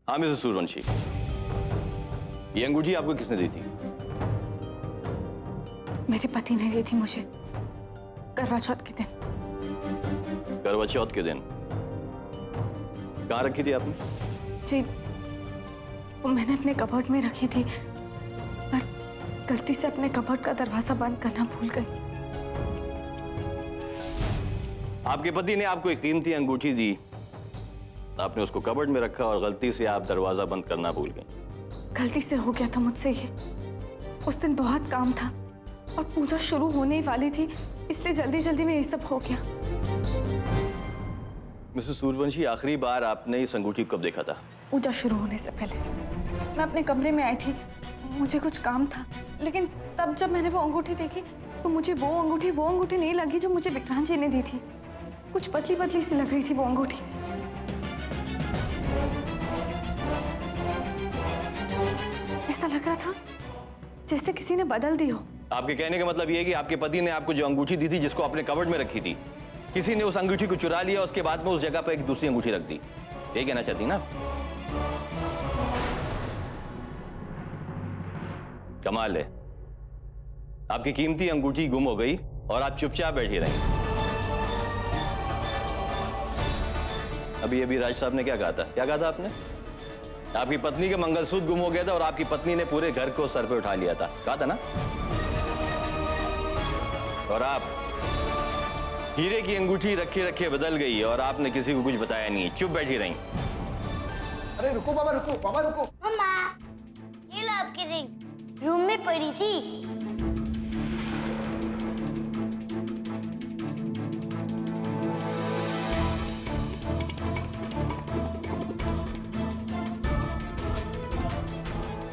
हाँ मिसेस सूर्यवंशी, ये अंगूठी आपको किसने दी थी? मेरे पति ने दी थी मुझे करवा चौथ के दिन। करवा चौथ के दिन? कहाँ रखी थी आपने? जी, वो मैंने अपने कबर्ड में रखी थी, पर गलती से अपने कबर्ड का दरवाजा बंद करना भूल गई। आपके पति ने आपको एक कीमती अंगूठी दी, आपने उसको कबर्ड में रखा और गलती से आप दरवाजा बंद करना भूल गई। गलती से हो गया था मुझसे ये। उस दिन बहुत काम था और पूजा शुरू होने ही वाली थी, इसलिए जल्दी जल्दी में ये सब हो गया। मिसेस सूर्यवंशी, आखिरी बार आपने इस अंगूठी को कब देखा था? पूजा शुरू होने से पहले मैं अपने कमरे में आई थी, मुझे कुछ काम था, लेकिन तब जब मैंने वो अंगूठी देखी तो मुझे वो अंगूठी नहीं लगी जो मुझे विक्रांत जी ने दी थी। कुछ पतली पतली सी लग रही थी वो अंगूठी। ऐसा लग रहा था जैसे किसी ने बदल दी हो। आपके कहने का मतलब यह है कि आपके पति ने आपको जो अंगूठी दी थी, जिसको आपने कबर्ड में रखी थी, किसी ने उस अंगूठी को चुरा लिया, उसके बाद में उस जगह पर एक दूसरी अंगूठी रख दी। ये कहना चाहती ना? कमाल है, आपकी कीमती अंगूठी गुम हो गई और आप चुपचाप बैठी रही। अभी राज साहब ने क्या कहा था? क्या कहा था आपने? आपकी पत्नी का मंगलसूत्र गुम हो गया था और आपकी पत्नी ने पूरे घर को सर पे उठा लिया था, कहा था ना? और आप हीरे की अंगूठी रखे रखे बदल गई और आपने किसी को कुछ बताया नहीं, चुप बैठी रही। अरे रुको बाबा, रुको बाबा, रुको। मम्मा, ये लो आपकी रिंग, रूम में पड़ी थी।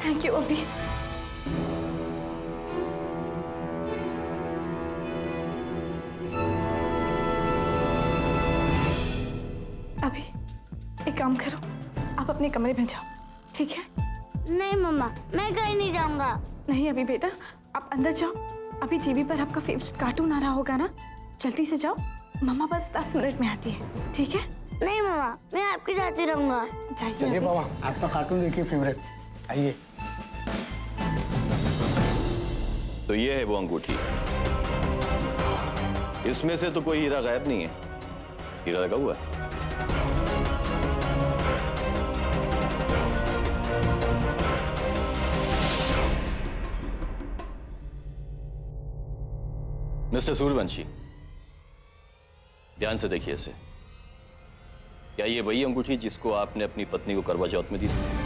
थैंक यू अभी। अभी एक काम करो, आप अपने कमरे में जाओ, ठीक है? नहीं मम्मा, मैं कहीं नहीं जाऊंगा। नहीं अभी बेटा, आप अंदर जाओ। अभी टीवी पर आपका फेवरेट कार्टून आ रहा होगा ना, जल्दी से जाओ, मम्मा बस 10 मिनट में आती है, ठीक है? नहीं मम्मा, मैं आपके साथ ही रहूंगा। जाइए चलिए अभी। बाबा, आपका कार्टून देखिए फेवरेट, आइए। तो ये है वो अंगूठी, इसमें से तो कोई हीरा गायब नहीं है, हीरा लगा हुआ है। मिस्टर सूर्यवंशी, ध्यान से देखिए इसे। क्या ये वही अंगूठी जिसको आपने अपनी पत्नी को करवा चौथ में दी थी?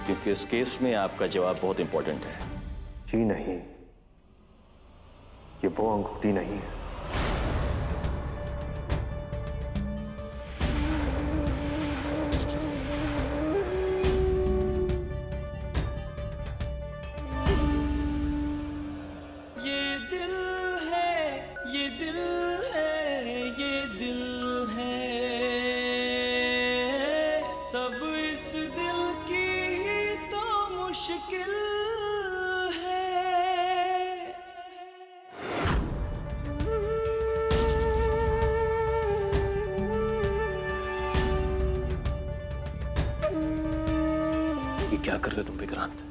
क्योंकि इस केस में आपका जवाब बहुत इंपॉर्टेंट है। जी नहीं, ये वो अंगूठी नहीं है। सब इस दिल की ही तो मुश्किल है। ये क्या कर रहे हो तुम विक्रांत?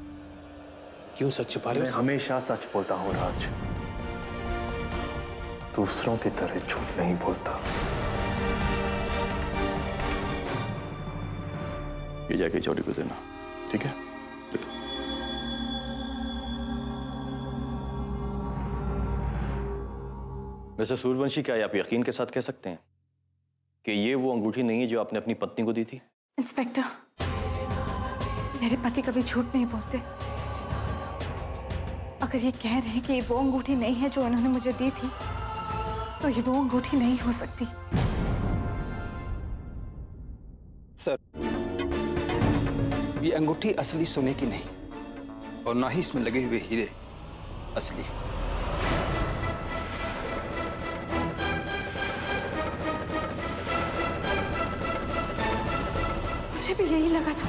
क्यों सच छुपा रहे मैं हो? हमेशा सच बोलता हूं राज, दूसरों की तरह झूठ नहीं बोलता। ये जाके चौड़ी को देना, ठीक है? मिस्टर सूर्यवंशी, क्या आप यकीन के साथ कह सकते हैं कि ये वो अंगूठी नहीं है जो आपने अपनी पत्नी को दी थी? इंस्पेक्टर, मेरे पति कभी झूठ नहीं बोलते। अगर ये कह रहे हैं कि ये वो अंगूठी नहीं है जो इन्होंने मुझे दी थी, तो ये वो अंगूठी नहीं हो सकती। सर, ये अंगूठी असली सोने की नहीं और ना ही इसमें लगे हुए हीरे असली। मुझे भी यही लगा था,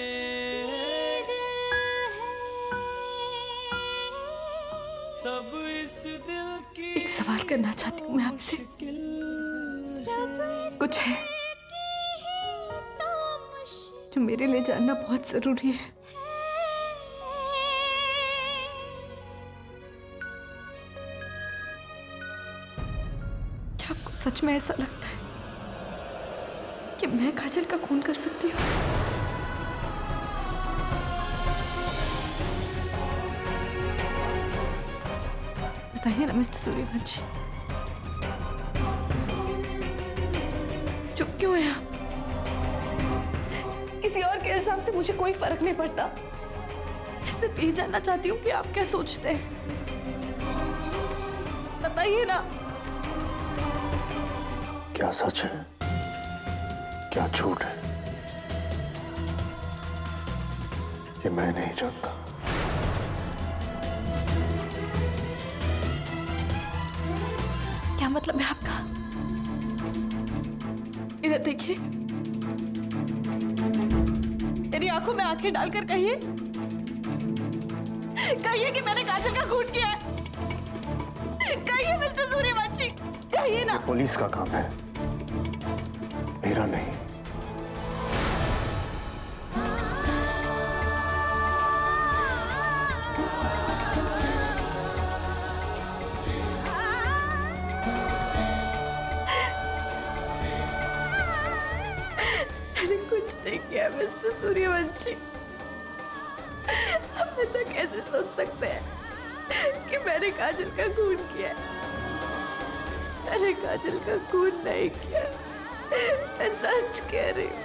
रे सवाल करना चाहती हूँ मैं आपसे। कुछ है जो मेरे लिए जानना बहुत जरूरी है। क्या आपको सच में ऐसा लगता है कि मैं काजल का खून कर सकती हूँ? बताइए ना मिस्टर सूर्यवंशी, चुप क्यों है आप? किसी और के इल्जाम से मुझे कोई फर्क नहीं पड़ता। मैं सिर्फ ये जानना चाहती हूँ कि आप क्या सोचते हैं। बताइए ना। क्या सच है, क्या झूठ है, ये मैं नहीं जानता। क्या मतलब है आपका? इधर देखिए, मेरी आंखों में आंखें डालकर कहिए, कहिए कि मैंने काजल का खून किया है। कहिए मिस्टर सूर्यवंशी, कहिए ना। पुलिस का काम है, मेरा नहीं। मैंने कुछ नहीं किया मिस्टर सूर्यवंशी। आप ऐसा कैसे सोच सकते हैं कि मैंने काजल का खून किया है? मैंने काजल का खून नहीं किया, मैं सच कह रही हूँ।